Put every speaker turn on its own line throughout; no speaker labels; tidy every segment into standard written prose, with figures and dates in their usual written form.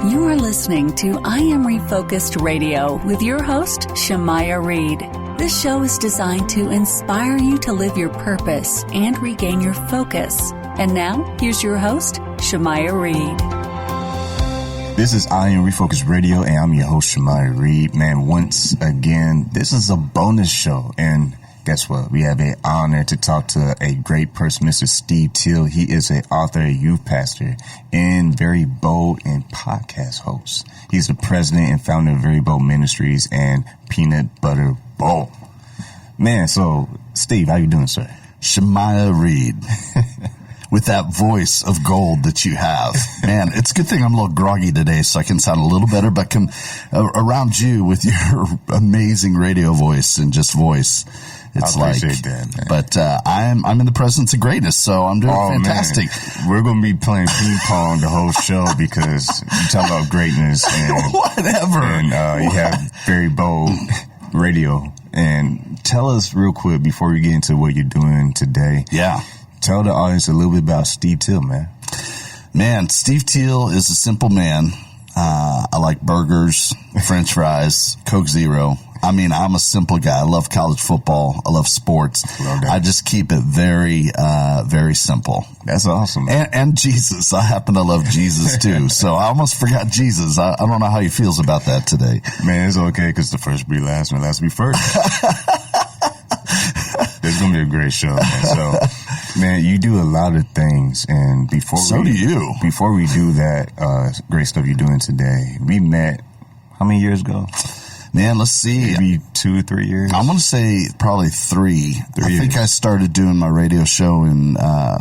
You are listening to I Am Refocused Radio with your host, Shemaiah Reed. This show is designed to inspire you to live your purpose and regain your focus. And now, here's your host, Shemaiah Reed.
This is I Am Refocused Radio, and I'm your host, Shemaiah Reed. Man, once again, this is a bonus show, and guess what? We have an honor to talk to a great person, Mr. Steve Teel. He is an author, a youth pastor, and Very Bold and podcast host. He's the president and founder of Very Bold Ministries and Peanut Butter Bowl. Man, so Steve, how you doing, sir?
Shemaiah Reed. With that voice of gold that you have. Man, it's a good thing I'm a little groggy today so I can sound a little better, but around you with your amazing radio voice and just voice. It's
I appreciate that, man.
But I'm in the presence of greatness, so I'm doing fantastic.
Man. We're going to be playing ping pong the whole show because you talk about greatness and
whatever.
And you have Very Bold Radio. And tell us real quick before we get into what you're doing today.
Yeah.
Tell the audience a little bit about Steve Teel, man.
Man, Steve Teel is a simple man. I like burgers, French fries, Coke Zero. I mean, I'm a simple guy. I love college football. I love sports. I just keep it very, very simple.
That's awesome.
And Jesus. I happen to love Jesus too. So I almost forgot Jesus. I don't know how he feels about that today.
Man, it's okay because the first be last and the last be first. It's going to be a great show, man. So, man, you do a lot of things. And before we do that great stuff you're doing today, we met how many years ago?
Man, let's see.
Maybe 2 or 3 years?
I'm going to say probably 3. I think I started doing my radio show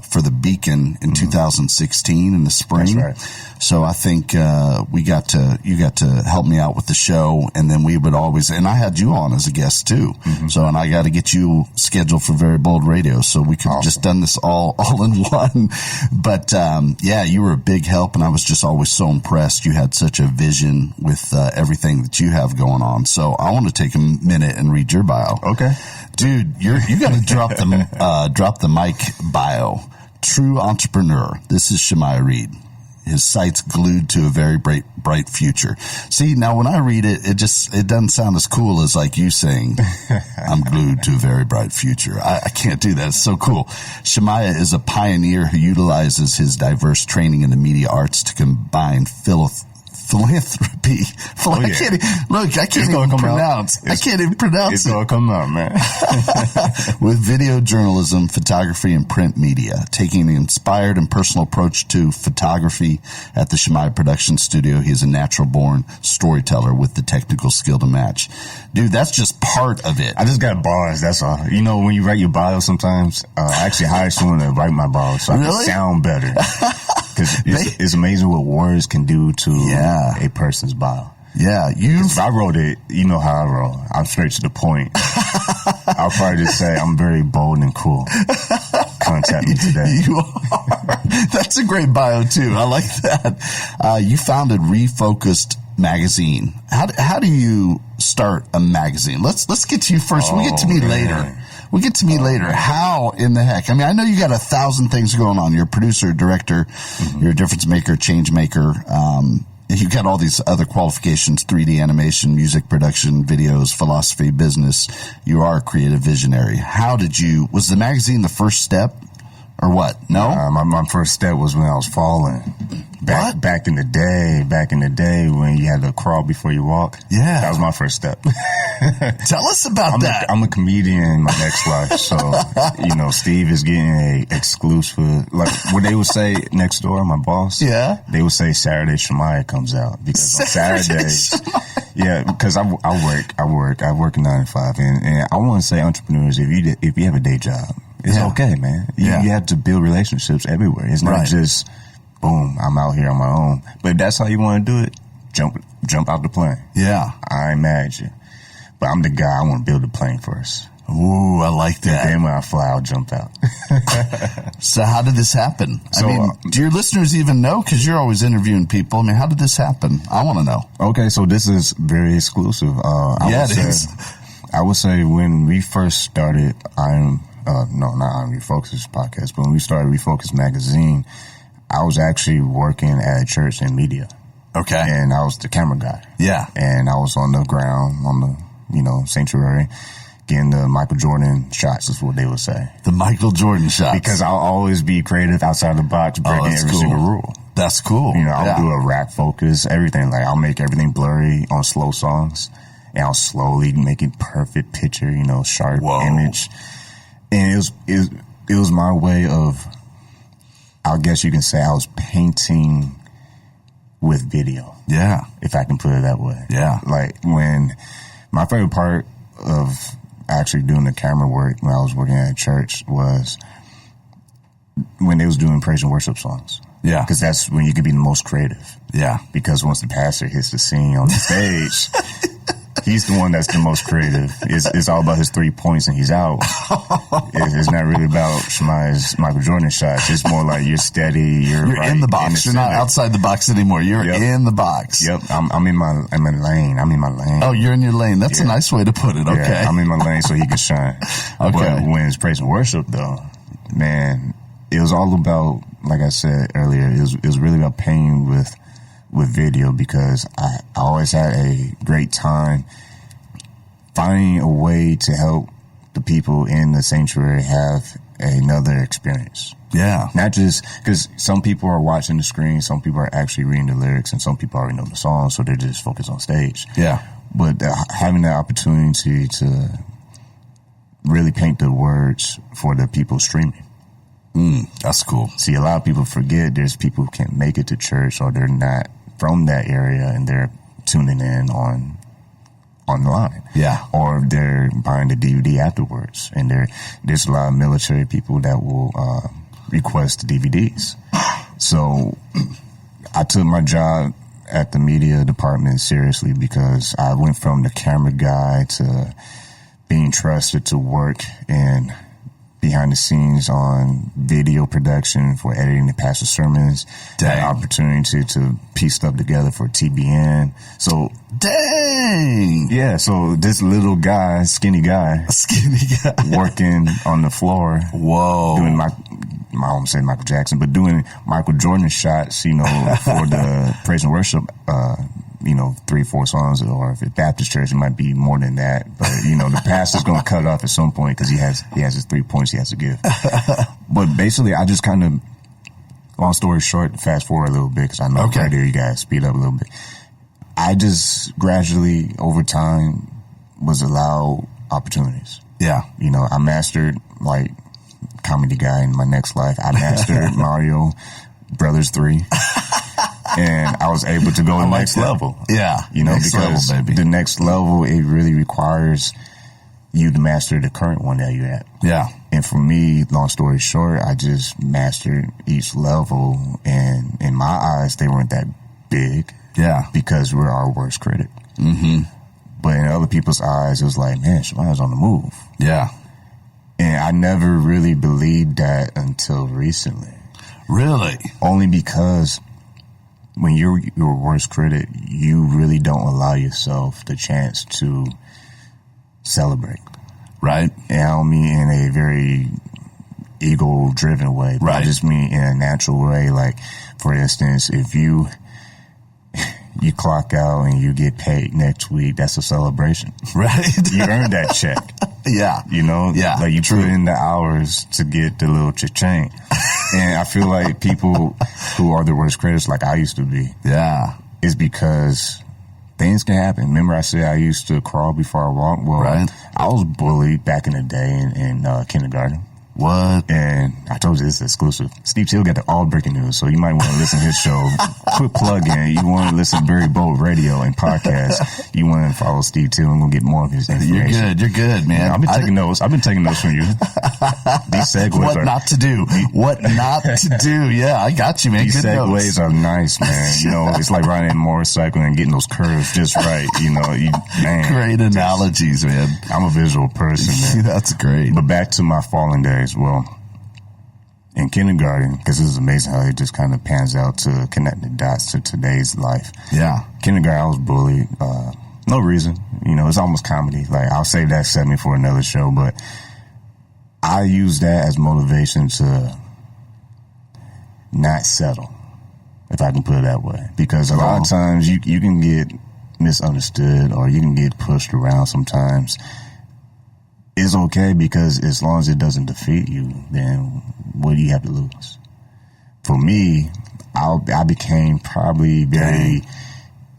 for the Beacon in 2016 in the spring.
That's right.
So I think you got to help me out with the show, and then we would always, and I had you on as a guest too. Mm-hmm. So, and I got to get you scheduled for Very Bold Radio, so we could have just done this all in one. But yeah, you were a big help, and I was just always so impressed. You had such a vision with everything that you have going on. So I want to take a minute and read your bio.
Okay,
dude, you got to drop the mic bio. True entrepreneur. This is Shemaiah Reed. His sight's glued to a very bright future. See, now when I read it, it doesn't sound as cool as like you saying, I'm glued to a very bright future. I can't do that. It's so cool. Shemaiah is a pioneer who utilizes his diverse training in the media arts to combine philanthropy. I can't even pronounce it.
It's going to come out, man.
With video journalism, photography, and print media, taking an inspired and personal approach to photography at the Shemaiah Production Studio. He is a natural-born storyteller with the technical skill to match. Dude, that's just part of it.
I just got bars, that's all. You know, when you write your bio sometimes, I actually hire someone to write my bio so I can sound better. Because it's amazing what words can do to a person's bio.
Yeah,
if I wrote it, you know how I roll. I'm straight to the point. I'll probably just say I'm very bold and cool. Contact me today.
You are. That's a great bio too. I like that. You founded Refocused magazine. How do you start a magazine? Let's get to you first. We'll get to me later. We'll get to me later. How in the heck? I mean, I know you got 1,000 things going on. You're a producer, director, you're a difference maker, change maker. You've got all these other qualifications, 3D animation, music production, videos, philosophy, business. You are a creative visionary. Was the magazine the first step or what? No?
My first step was when I was falling. Back in the day when you had to crawl before you walk.
Yeah.
That was my first step.
Tell us about that.
I'm a comedian in my next life. So, you know, Steve is getting a exclusive, like what they would say next door, my boss.
Yeah.
They would say Saturday Shemaiah comes out because on Saturdays. Yeah, because I work 9 to 5. And I want to say entrepreneurs, if you have a day job, it's okay, man. You have to build relationships everywhere. It's not just, boom, I'm out here on my own. But if that's how you want to do it, jump out the plane.
Yeah.
I ain't mad at you. But I'm the guy, I want to build the plane first.
Ooh, I like that.
And then when I fly, I'll jump out.
So how did this happen? I mean, do your listeners even know? Because you're always interviewing people. I mean, how did this happen? I want to know.
Okay, so this is very exclusive.
It is.
I would say when we first started, not I Am Refocused podcast, but when we started Refocused magazine, I was actually working at a church in media.
Okay.
And I was the camera guy.
Yeah.
And I was on the ground, on the, sanctuary, getting the Michael Jordan shots is what they would say.
The Michael Jordan shots.
Because I'll always be creative outside the box, breaking every single rule.
That's cool.
I'll do a rack focus, everything. Like, I'll make everything blurry on slow songs, and I'll slowly make it perfect picture, sharp image. And it was my way of, I guess you can say, I was painting with video.
Yeah.
If I can put it that way.
Yeah.
Like, when my favorite part of actually doing the camera work when I was working at a church was when they was doing praise and worship songs.
Yeah.
Because that's when you could be the most creative.
Yeah.
Because once the pastor hits the scene on the stage, he's the one that's the most creative. It's all about his 3 points and he's out. It's not really about Shemaiah's Michael Jordan shots. It's more like you're steady. You're right
in the box. You're not outside the box anymore. You're in the box.
Yep. I'm in my lane. I'm in my lane.
Oh, you're in your lane. That's a nice way to put it. Okay.
Yeah, I'm in my lane so he can shine.
Okay.
But when it's praise and worship, though, man, it was all about, like I said earlier, it was really about painting with video, because I always had a great time finding a way to help the people in the sanctuary have another experience.
Yeah.
Not just because some people are watching the screen, some people are actually reading the lyrics, and some people already know the song, so they're just focused on stage.
Yeah.
But having the opportunity to really paint the words for the people streaming.
That's cool.
See, a lot of people forget there's people who can't make it to church, or they're not from that area and they're tuning in online.
Yeah.
Or they're buying the DVD afterwards. And there's a lot of military people that will request the DVDs. So I took my job at the media department seriously, because I went from the camera guy to being trusted to work in behind the scenes on video production for editing the pastor sermons.
Dang.
Had opportunity to piece stuff together for TBN. So,
dang.
Yeah, so this little guy, skinny guy, working on the floor.
Whoa.
Doing I almost say Michael Jackson, but doing Michael Jordan shots, for the praise and worship, 3-4 songs, or if it's Baptist church, it might be more than that. But, the pastor's going to cut it off at some point because he has his 3 points he has to give. But basically, I just kind of, long story short, fast forward a little bit, because I know right there you guys speed up a little bit. I just gradually, over time, was allowed opportunities.
Yeah.
I mastered, like, comedy guy in my next life. I mastered Mario Brothers 3. And I was able to go to the next level.
Yeah.
Next because level, baby. The next level, it really requires you to master the current one that you're at.
Yeah.
And for me, long story short, I just mastered each level. And in my eyes, they weren't that big.
Yeah.
Because we're our worst critic.
Mm-hmm.
But in other people's eyes, it was like, man, Shemaiah's on the move.
Yeah.
And I never really believed that until recently.
Really?
Only because when you're your worst critic, you really don't allow yourself the chance to celebrate.
Right.
And I don't mean in a very ego-driven way, but I just mean in a natural way. Like, for instance, if you clock out and you get paid next week, that's a celebration.
Right.
You earned that check.
Yeah.
Yeah. Like, you put in the hours to get the little cha-ching. And I feel like people who are the worst critics, like I used to be, is because things can happen. Remember I said I used to crawl before I walk? Well, I was bullied back in the day in kindergarten.
What?
And I told you this is exclusive. Steve Teel got the all breaking news, so you might want to listen to his show. Quick plug in. You want to listen to Very Bold Radio and podcast. You want to follow Steve Teel and we'll get more of his information.
You're good, man.
Yeah, I've been taking notes. I've been taking notes from you. These segues
What not to do. What not to do. Yeah, I got you, man.
These
good
segues
notes.
are nice, man. It's like riding a motorcycle and getting those curves just right. Man.
Great analogies, man.
I'm a visual person, man.
That's great.
But back to my fallen days. Well, in kindergarten, because this is amazing how it just kind of pans out to connect the dots to today's life.
Yeah.
Kindergarten, I was bullied. No reason. It's almost comedy. Like, I'll save that segment for another show, but I use that as motivation to not settle. if I can put it that way. Because a lot of times you can get misunderstood or you can get pushed around sometimes. It's okay because as long as it doesn't defeat you, then what do you have to lose? For me, I became probably very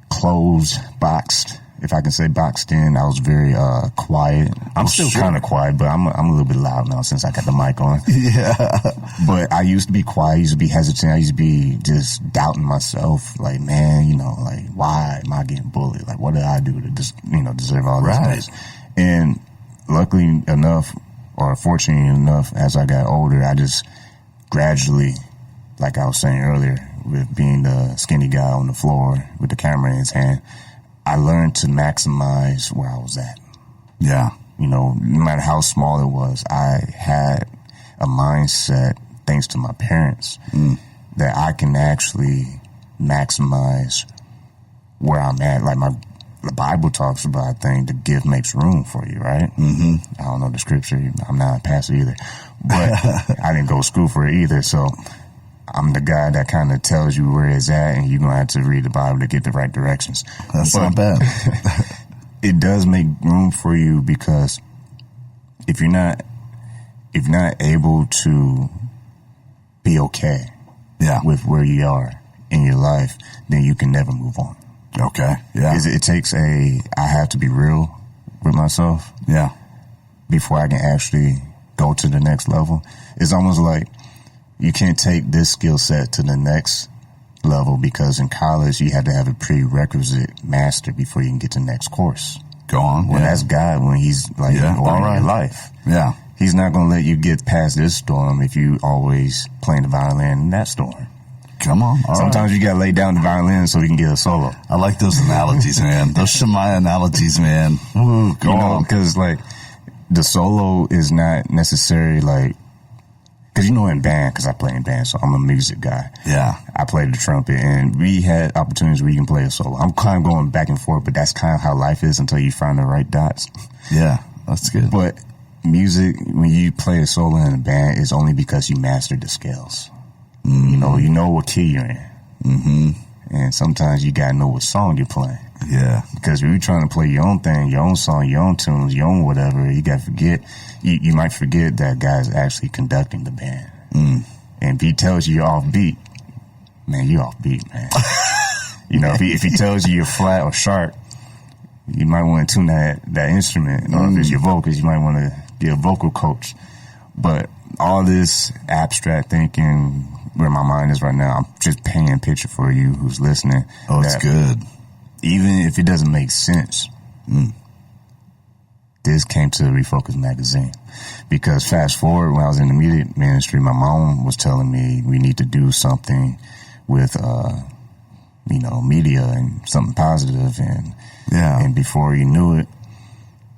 closed, boxed. If I can say boxed in, I was very quiet. I'm still kind of quiet, but I'm a little bit loud now since I got the mic on.
Yeah.
But I used to be quiet. I used to be hesitant. I used to be just doubting myself. Like, man, you know, like, why am I getting bullied? Like, what did I do to just, you know, deserve all this? Right. And luckily enough, or fortunately enough, as I got older, I just gradually, like I was saying earlier, with being the skinny guy on the floor with the camera in his hand, I learned to maximize where I was at.
Yeah.
You know, no matter how small it was, I had a mindset, thanks to my parents, that I can actually maximize where I'm at. Like the Bible talks about, I think, the gift makes room for you, right? Mm-hmm. I don't know the scripture. I'm not a pastor either. But I didn't go to school for it either, so I'm the guy that kind of tells you where it's at, and you're going to have to read the Bible to get the right directions.
That's not bad.
It does make room for you because if you're not able to be okay with where you are in your life, then you can never move on.
Okay. Yeah.
It takes I have to be real with myself.
Yeah.
Before I can actually go to the next level. It's almost like you can't take this skill set to the next level because in college you had to have a prerequisite master before you can get to the next course.
Go on.
Well, that's God when he's like ordering your life.
Yeah.
He's not going to let you get past this storm if you always playing the violin in that storm.
Come on.
Sometimes you got to lay down the violin so you can get a solo.
I like those analogies, man. Those Shemaiah analogies, man. Ooh, go on.
Because like the solo is not necessarily like, because you know in band, because I play in band, so I'm a music guy.
Yeah.
I played the trumpet, and we had opportunities where you can play a solo. I'm kind of going back and forth, but that's kind of how life is until you find the right dots.
Yeah, that's good.
But music, when you play a solo in a band, is only because you mastered the scales. Mm-hmm. You know what key you're in. Mm-hmm. And sometimes you got to know what song you're playing.
Yeah. Because
if you're trying to play your own thing, your own song, your own tunes, your own whatever, you got to forget. You might forget that guy's actually conducting the band. And if he tells you you're off beat, man, you're off beat, man. You know, if he tells you you're flat or sharp, you might want to tune that instrument. Or if it's your vocals, you might want to be a vocal coach. But all this abstract thinking, where my mind is right now, I'm just painting a picture for you who's listening.
Oh, it's good.
Even if it doesn't make sense, this came to Refocused magazine. Because fast forward, when I was in the music ministry, my mom was telling me we need to do something with, media and something positive. And before you knew it,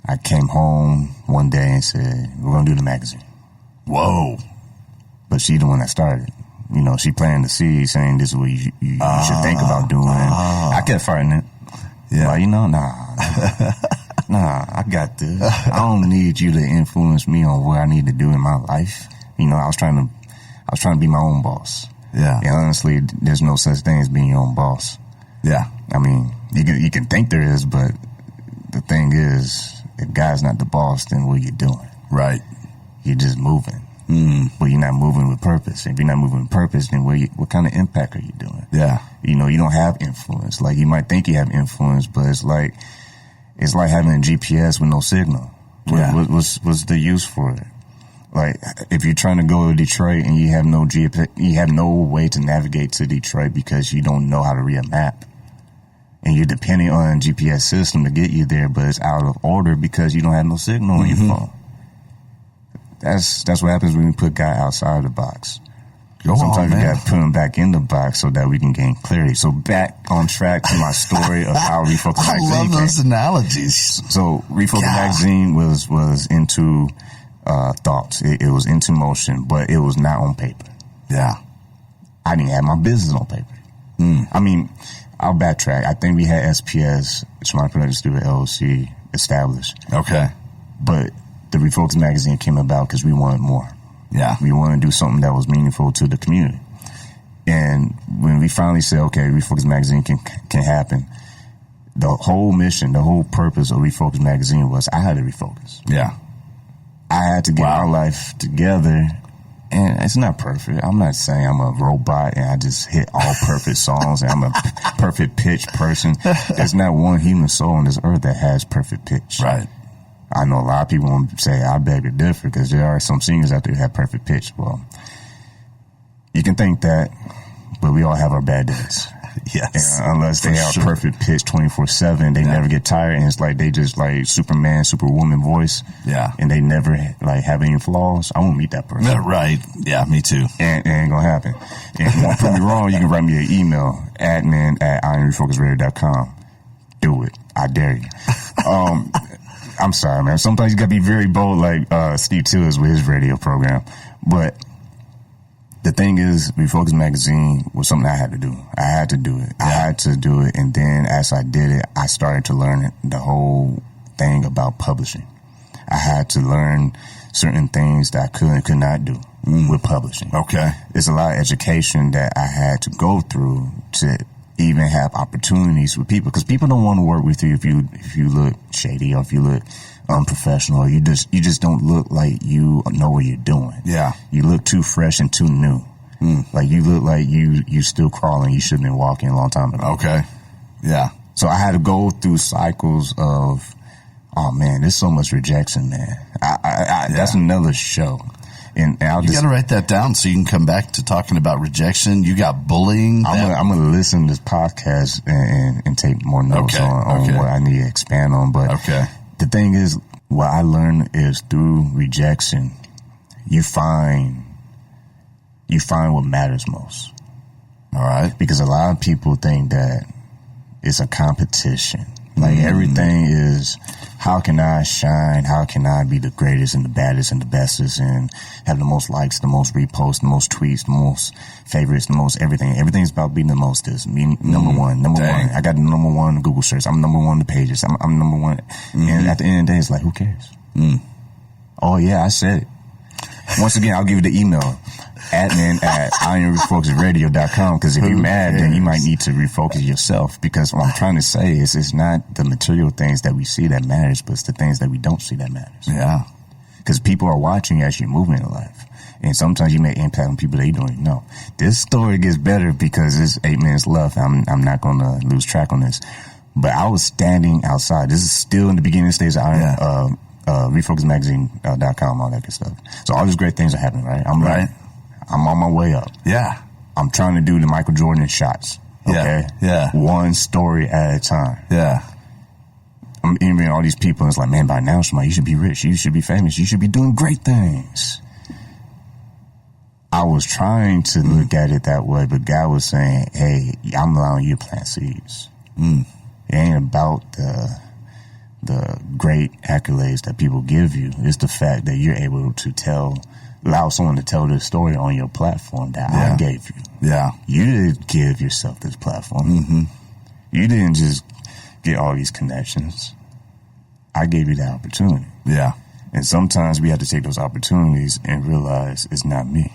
I came home one day and said, we're going to do the magazine.
Whoa.
But she the one that started. You know, she planted the seed saying this is what you should think about doing. I kept fighting it. Yeah. Like, nah, I got this. I don't need you to influence me on what I need to do in my life. You know, I was trying to be my own boss. Yeah. And honestly, there's no such thing as being your own boss. Yeah. I mean, you can think there is, but the thing is, if God's not the boss, then what are you doing? Right. You're just moving. But you're not moving with purpose. If you're not moving with purpose, then what kind of impact are you doing? Yeah. You know, you don't have influence. Like, you might think you have influence, but it's like having a GPS with no signal. What's the use for it? Like, if you're trying to go to Detroit and you have no way to navigate to Detroit because you don't know how to read a map, and you're depending on a GPS system to get you there, but it's out of order because you don't have no signal on your phone. That's what happens when we put God outside of the box. Sometimes you got to put him back in the box so that we can gain clarity. So back on track to my story of how Refocused Magazine
I love those analogies.
So Refocused Magazine was into thoughts. It was into motion, but it was not on paper. Yeah. I didn't have my business on paper. I mean, I'll backtrack. I think we had SPS, Prosperitus Solutions, LLC, established. Okay. But the Refocused magazine came about because we wanted more. Yeah. We wanted to do something that was meaningful to the community. And when we finally said, okay, Refocus Magazine can happen, the whole mission, the whole purpose of Refocus Magazine was I had to refocus.
Yeah.
I had to get my life together. And it's not perfect. I'm not saying I'm a robot and I just hit all perfect songs and I'm a perfect pitch person. There's not one human soul on this earth that has perfect pitch.
Right. I
know a lot of people want to say I beg to differ because there are some singers out there who have perfect pitch. Well, you can think that, but we all have our bad days.
Yes.
And unless they have perfect pitch 24/7, they never get tired, and it's like they just like Superman, Superwoman voice.
Yeah.
And they never like have any flaws. I won't meet that person.
Right. Yeah, me too.
And it ain't gonna happen. And if you want to prove me wrong, you can write me an email, admin@IamRefocusRadio.com. Do it. I dare you. I'm sorry, man. Sometimes you gotta be very bold, like Steve Teel is with his radio program. But the thing is, Refocus Magazine was something I had to do. I had to do it. Yeah. I had to do it. And then as I did it, I started to learn the whole thing about publishing. I had to learn certain things that I could not do with publishing.
Okay.
There's a lot of education that I had to go through to even have opportunities with people, because people don't want to work with you if you look shady or if you look unprofessional, or you just don't look like you know what you're doing.
Yeah.
You look too fresh and too new. Like you look like you still crawling. You should have been walking a long time ago.
Okay. Yeah.
So I had to go through cycles of, oh man, there's so much rejection, man. That's another show. And you got
to write that down so you can come back to talking about rejection. You got bullying.
I'm gonna listen to this podcast and take more notes on what I need to expand on. But the thing is, what I learned is through rejection, you find what matters most.
All right.
Because a lot of people think that it's a competition. Like everything is, how can I shine? How can I be the greatest and the baddest and the bestest and have the most likes, the most reposts, the most tweets, the most favorites, the most everything. Everything's about being the most. Is me number one. I got the number one Google search. I'm number one on the pages. I'm number one. And at the end of the day, it's like, who cares? Oh yeah, I said it. Once again, I'll give you the email. admin@IamRefocusRadio.com, because if you're mad, then you might need to refocus yourself, because what I'm trying to say is it's not the material things that we see that matters, but it's the things that we don't see that matters.
Yeah.
Because people are watching you as you're moving in life. And sometimes you may impact on people that you don't even know. This story gets better because there's 8 minutes left. I'm not going to lose track on this. But I was standing outside. This is still in the beginning stage of refocusmagazine.com, all that good stuff. So all these great things are happening, right? I'm on my way up.
Yeah.
I'm trying to do the Michael Jordan shots. Okay?
Yeah.
One story at a time.
Yeah.
I'm interviewing all these people, and it's like, man, by now, Shemaiah, you should be rich. You should be famous. You should be doing great things. I was trying to look at it that way, but God was saying, hey, I'm allowing you to plant seeds. It ain't about the great accolades that people give you. It's the fact that you're able to allow someone to tell this story on your platform that I gave you.
Yeah.
You didn't give yourself this platform. You didn't just get all these connections. I gave you that opportunity.
Yeah.
And sometimes we have to take those opportunities and realize it's not me.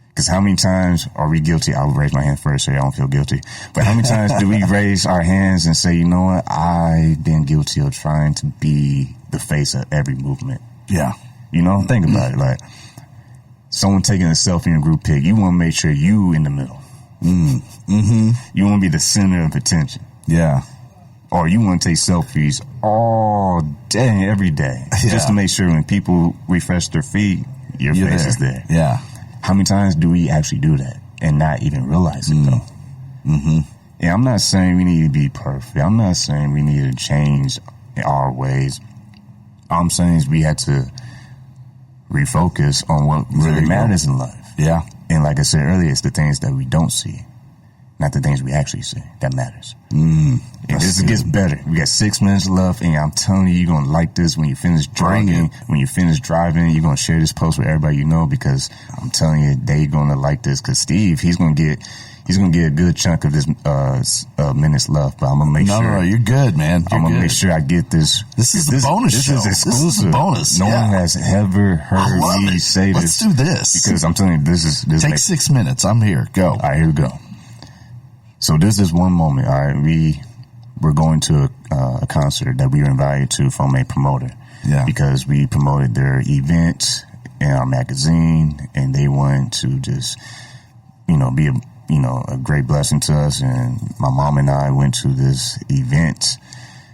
Because how many times are we guilty? I'll raise my hand first so I don't feel guilty. But how many times do we raise our hands and say, you know what? I've been guilty of trying to be the face of every movement.
Yeah.
You know, think about it. Like someone taking a selfie in a group pic, you want to make sure you in the middle. You want to be the center of attention.
Yeah.
Or you want to take selfies all day, every day, just to make sure when people refresh their feed, your face is there.
Yeah.
How many times do we actually do that and not even realize it, though? And I'm not saying we need to be perfect. I'm not saying we need to change our ways. All I'm saying is we have to refocus on what really matters in life.
Yeah.
And like I said earlier, it's the things that we don't see, not the things we actually see, that matters. And this gets better. We got 6 minutes left, and I'm telling you, you're going to like this when you finish driving. When you finish driving, you're going to share this post with everybody you know, because I'm telling you, they're going to like this. Because Steve, he's going to He's going to get a good chunk of this minutes left, but I'm going to make sure.
No, you're good, man.
I'm going to make sure I get this.
This is the bonus show.
This is exclusive.
This is the bonus.
No one has ever heard me say this.
Let's do this.
Because I'm telling you, this
Take 6 minutes. I'm here. Go.
All right, here we go. So this is one moment, all right? We're going to a concert that we were invited to from a promoter.
Yeah.
Because we promoted their event in our magazine, and they wanted to just, be a great blessing to us. And my mom and I went to this event.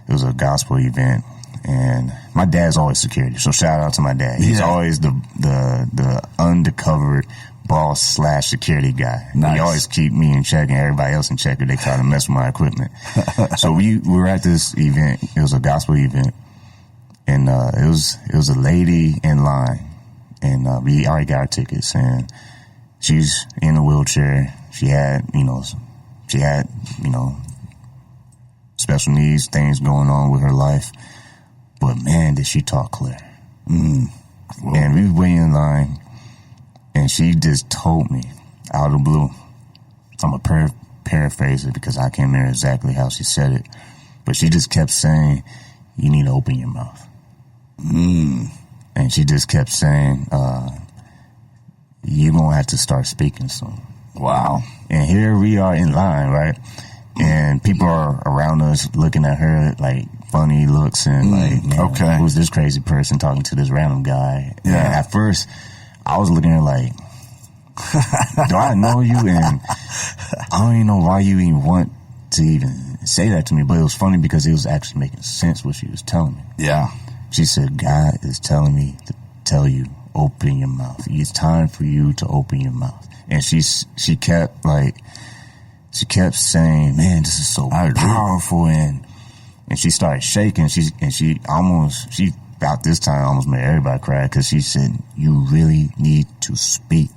It was a gospel event, and my dad's always security. So shout out to my dad. He's always the undercover boss / security guy. Nice. He always keep me in check and everybody else in check if they try to mess with my equipment. So we were at this event. It was a gospel event, and it was a lady in line, and we already got our tickets, and she's in a wheelchair. She had special needs, things going on with her life. But man, did she talk clear. And we were waiting in line, and she just told me out of the blue. I'm going to paraphrase it because I can't remember exactly how she said it. But she just kept saying, you need to open your mouth. And she just kept saying, you're going to have to start speaking soon. Wow. And here we are in line, right? And people are around us looking at her like funny looks and like, man, who's this crazy person talking to this random guy? Yeah. And at first, I was looking at her like, do I know you? And I don't even know why you even want to even say that to me. But it was funny because it was actually making sense what she was telling me. Yeah. She said, God is telling me to tell you, open your mouth. It's time for you to open your mouth. And she kept saying, man, this is so powerful. And she started shaking. She about this time almost made everybody cry because she said, you really need to speak.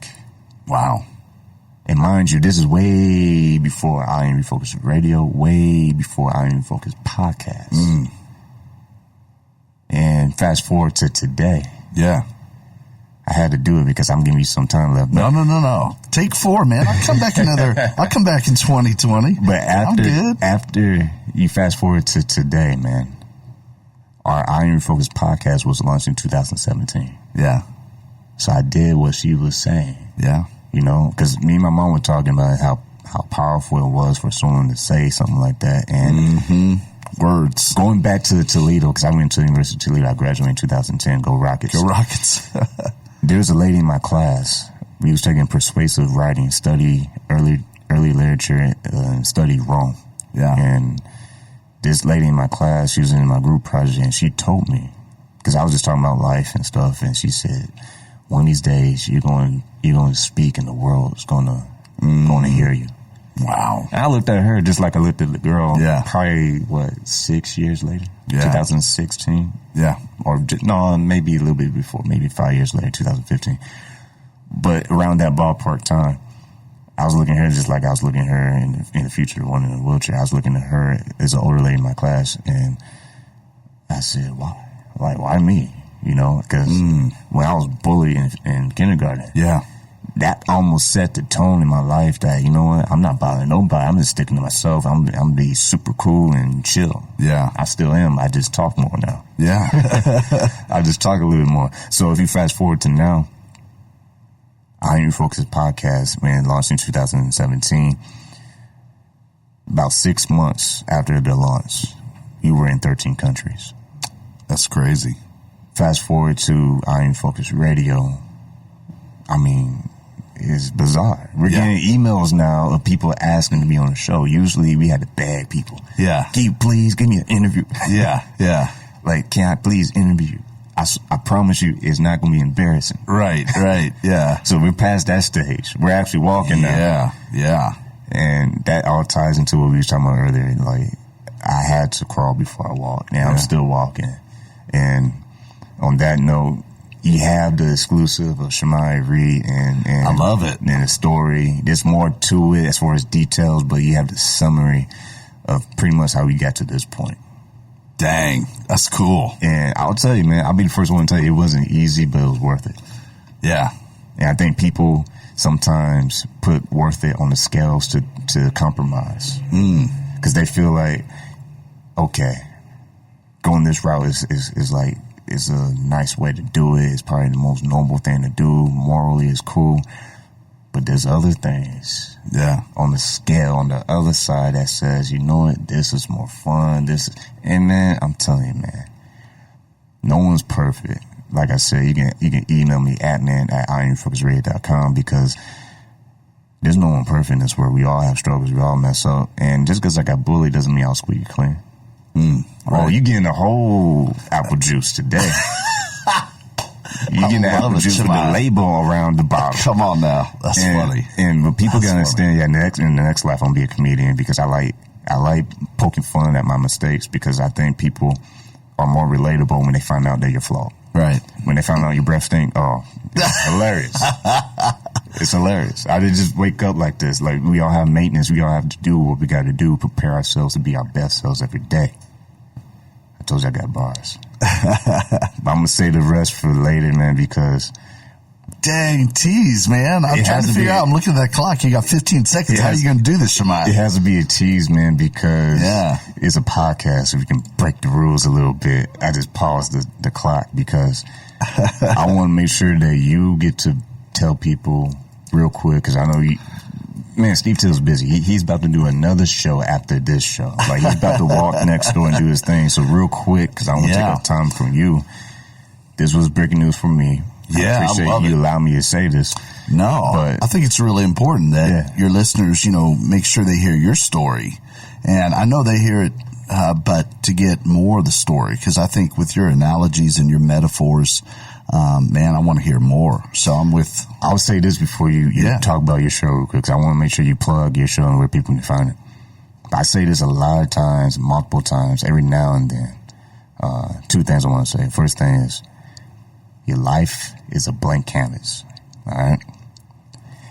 Wow. And mind you, this is way before I Am Refocused Radio, way before I Am Refocused Podcast. And fast forward to today. Yeah. I had to do it because I'm giving you some time left. No. Take 4, man. I'll come back in 2020. But after you fast forward to today, man, our I Am Refocused podcast was launched in 2017. Yeah. So I did what she was saying. Yeah. Because me and my mom were talking about how powerful it was for someone to say something like that. And words. Going back to Toledo, because I went to the University of Toledo. I graduated in 2010. Go Rockets. Go Rockets. There's a lady in my class. We was taking persuasive writing, study early literature, and study Rome. Yeah. And this lady in my class, she was in my group project, and she told me, because I was just talking about life and stuff, and she said, one of these days you're going to speak, and the world is going to hear you. Wow. And I looked at her just like I looked at the girl. Yeah. Probably 6 years later. Yeah. 2016. Yeah. Or no, maybe a little bit before, maybe 5 years later, 2015. But around that ballpark time, I was looking at her just like I was looking at her in the future, one in a wheelchair. I was looking at her as an older lady in my class, and I said, why? Like, why me? Because when I was bullied in kindergarten, that almost set the tone in my life that, you know what, I'm not bothering nobody. I'm just sticking to myself. I'm be super cool and chill. Yeah. I still am. I just talk more now. Yeah. I just talk a little bit more. So if you fast forward to now, I Am Refocused Podcast, man, launched in 2017. About 6 months after the launch, you were in 13 countries. That's crazy. Fast forward to I Am Refocused Radio. I mean, it's bizarre. We're getting emails now of people asking to be on the show. Usually we had to beg people. Yeah. Can you please give me an interview? Yeah. Like, can I please interview you? I promise you it's not going to be embarrassing. Right, yeah. So we're past that stage. We're actually walking now. Yeah. And that all ties into what we were talking about earlier. Like, I had to crawl before I walked. Now I'm still walking. And on that note, you have the exclusive of Shemaiah Reed and I love it. And the story. There's more to it as far as details, but you have the summary of pretty much how we got to this point. Dang, that's cool. And I'll tell you, man, I'll be the first one to tell you it wasn't easy, but it was worth it. Yeah. And I think people sometimes put worth it on the scales to compromise. Because they feel like, okay, going this route is a nice way to do it. It's probably the most noble thing to do. Morally, it's cool. But there's other things on the scale on the other side that says, you know what, this is more fun. And man, I'm telling you, man, no one's perfect. Like I said, you can email me at iamrefocusedradio.com, because there's no one perfect in this world. We all have struggles. We all mess up. And just because I got bullied doesn't mean I'll squeak clean. Right. Oh, you getting the whole apple juice today. You getting the apple juice with the label around the bottle.
Come on now, that's funny.
But people gotta understand. In the next life, I'm gonna be a comedian, because I like poking fun at my mistakes, because I think people are more relatable when they find out that you're flawed.
Right.
When they find out your breath stink, it's hilarious. It's hilarious. I didn't just wake up like this. Like, we all have maintenance. We all have to do what we got to do, prepare ourselves to be our best selves every day. I told you I got bars. I'm going to save the rest for later, man, because...
Dang, tease, man. I'm trying to figure out. I'm looking at that clock. You got 15 seconds. How are you going to do this, Shemaiah?
It has to be a tease, man, because it's a podcast. If we can break the rules a little bit, I just paused the clock, because I want to make sure that you get to tell people real quick, because I know Steve Teel's busy. He's about to do another show after this show. Like, he's about to walk next door and do his thing. So real quick, because I want to take up time from you. This was breaking news for me.
Yeah,
I appreciate you allowing me to say this.
No, but I think it's really important that your listeners, make sure they hear your story. And I know they hear it, but to get more of the story, because I think with your analogies and your metaphors, man, I want to hear more. So I'll say this before you talk about your show real quick, because I want to make sure you plug your show and where people can find it. I say this a lot of times, multiple times, every now and then. Two things I want to say. First thing is, your life is a blank canvas, all right?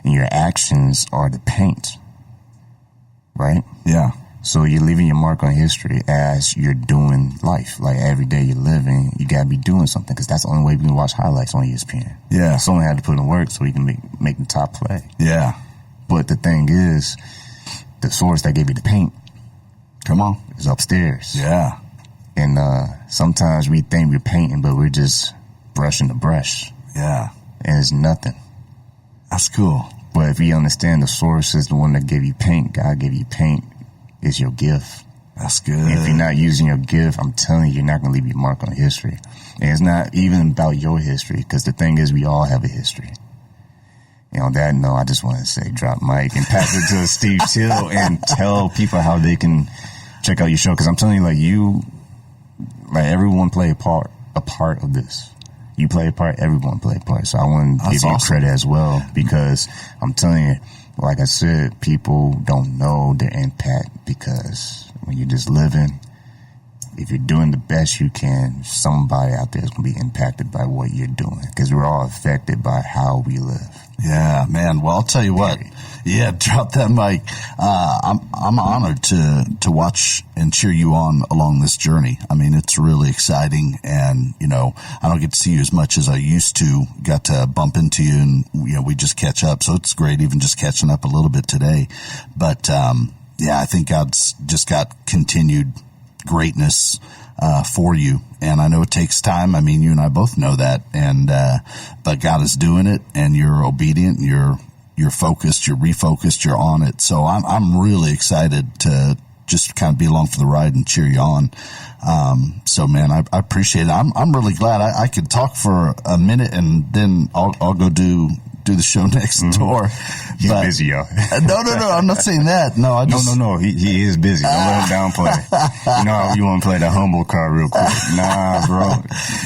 And your actions are the paint, right? Yeah.
So you're leaving your mark on history as you're doing life. Like, every day you're living, you got to be doing something, because that's the only way we can watch highlights on ESPN.
Yeah.
Someone had to put in work so we can make the top play.
Yeah.
But the thing is, the source that gave you the paint, is upstairs.
Yeah.
And sometimes we think we're painting, but we're just brushing the brush.
Yeah.
And it's nothing.
That's cool.
But if you understand the source is the one that gave you paint, God gave you paint, is your gift.
That's good.
And if you're not using your gift, I'm telling you, you're not going to leave your mark on history. And it's not even about your history, because the thing is, we all have a history. On that note, I just want to say, drop mic and pass it to Steve Teel and tell people how they can check out your show. Because I'm telling you, everyone play a part of this. You play a part, everyone play a part. So I want to give you credit as well, because I'm telling you, like I said, people don't know their impact, because when you're just living, if you're doing the best you can, somebody out there is going to be impacted by what you're doing, because we're all affected by how we live.
Yeah, man. Well, I'll tell you what. Yeah, drop that mic. I'm honored to watch and cheer you on along this journey. I mean, it's really exciting, and I don't get to see you as much as I used to. Got to bump into you, and we just catch up. So it's great, even just catching up a little bit today. But I think God's just got continued greatness for you, and I know it takes time. I mean, you and I both know that, and but God is doing it, and you're obedient. You're focused, you're refocused, you're on it. So I'm really excited to just kind of be along for the ride and cheer you on. So man, I appreciate it. I'm really glad I could talk for a minute, and then I'll go do the show next door.
He's busy, yo.
No, I'm not saying that. No,
No. He is busy. Don't let him downplay. You know how you want to play the humble card real quick. Nah, bro.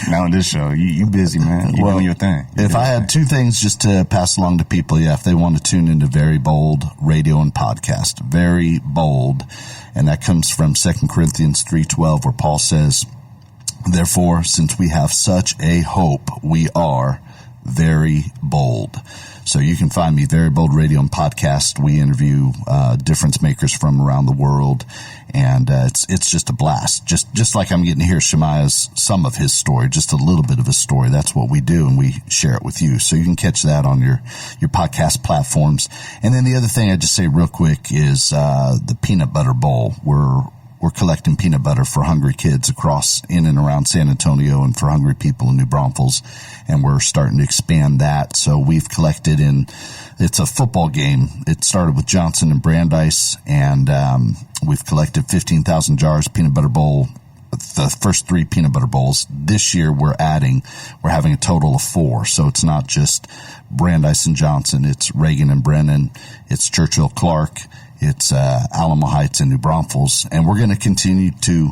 Now on this show, you busy, man. You doing your thing.
If I had two things just to pass along to people, if they want to tune into Very Bold Radio and Podcast, Very Bold, and that comes from 2 Corinthians 3:12, where Paul says, "Therefore, since we have such a hope, we are very bold." So you can find me, Very Bold Radio and Podcast. We interview difference makers from around the world, and it's just a blast. Just like I'm getting to hear Shemaiah's, some of his story, just a little bit of his story. That's what we do, and we share it with you. So you can catch that on your podcast platforms. And then the other thing I just say real quick is the Peanut Butter Bowl. We're collecting peanut butter for hungry kids in and around San Antonio and for hungry people in New Braunfels. And we're starting to expand that. So we've collected it's a football game. It started with Johnson and Brandeis, and we've collected 15,000 jars peanut butter bowl, the first 3 peanut butter bowls. This year we're having a total of 4. So it's not just Brandeis and Johnson. It's Reagan and Brennan. It's Churchill Clark. It's Alamo Heights and New Braunfels, and we're going to continue to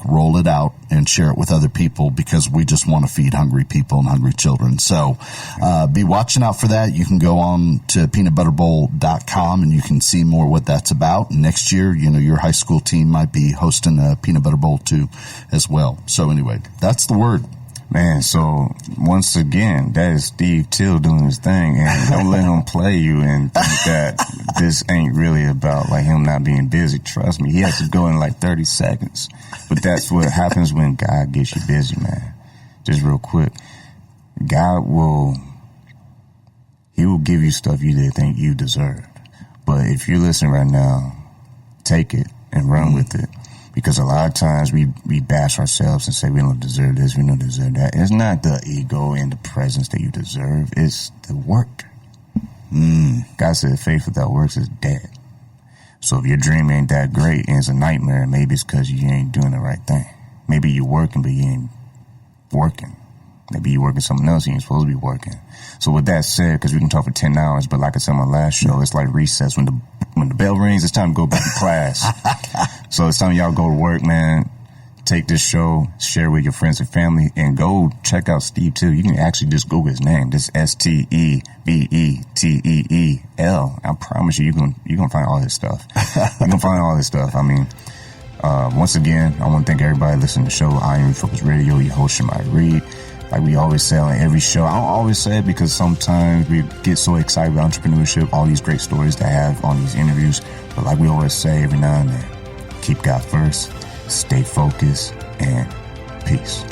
roll it out and share it with other people because we just want to feed hungry people and hungry children. So be watching out for that. You can go on to peanutbutterbowl.com and you can see more what that's about. And next year, your high school team might be hosting a peanut butter bowl too as well. So anyway, that's the word.
Man, so once again, that is Steve Teel doing his thing, and don't let him play you and think that this ain't really about him not being busy. Trust me, he has to go in 30 seconds. But that's what happens when God gets you busy, man. Just real quick, God will give you stuff you didn't think you deserved. But if you're listening right now, take it and run with it. Because a lot of times we bash ourselves and say we don't deserve this, we don't deserve that. It's not the ego and the presence that you deserve. It's the work. God said faith without works is dead. So if your dream ain't that great and it's a nightmare, maybe it's because you ain't doing the right thing. Maybe you're working, but you ain't working. Maybe you're working something else you ain't supposed to be working. So with that said, because we can talk for 10 hours, but like I said on my last show, it's like recess. When the bell rings, it's time to go back to class. So it's time y'all go to work, man. Take this show, share with your friends and family, and go check out Steve Teel. You can actually just Google his name. This STEVETEEL. I promise you're gonna find all his stuff. You're gonna find all his stuff. I mean, once again, I want to thank everybody listening to the show. I Am Refocused Radio, your host, Shemaiah Reed. Like we always say on every show, I don't always say it because sometimes we get so excited about entrepreneurship, all these great stories to have on these interviews. But like we always say every now and then, keep God first, stay focused, and peace.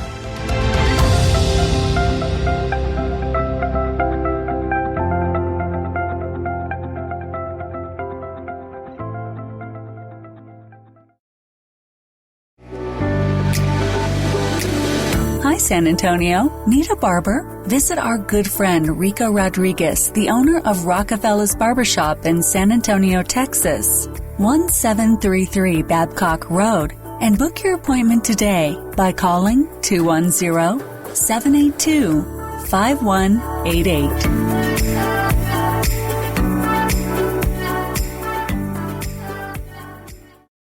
Hi, San Antonio. Need a barber? Visit our good friend Rico Rodriguez, the owner of Rockafellas Barbershop in San Antonio, Texas, 1733 Babcock Road, and book your appointment today by calling 210-782-5188.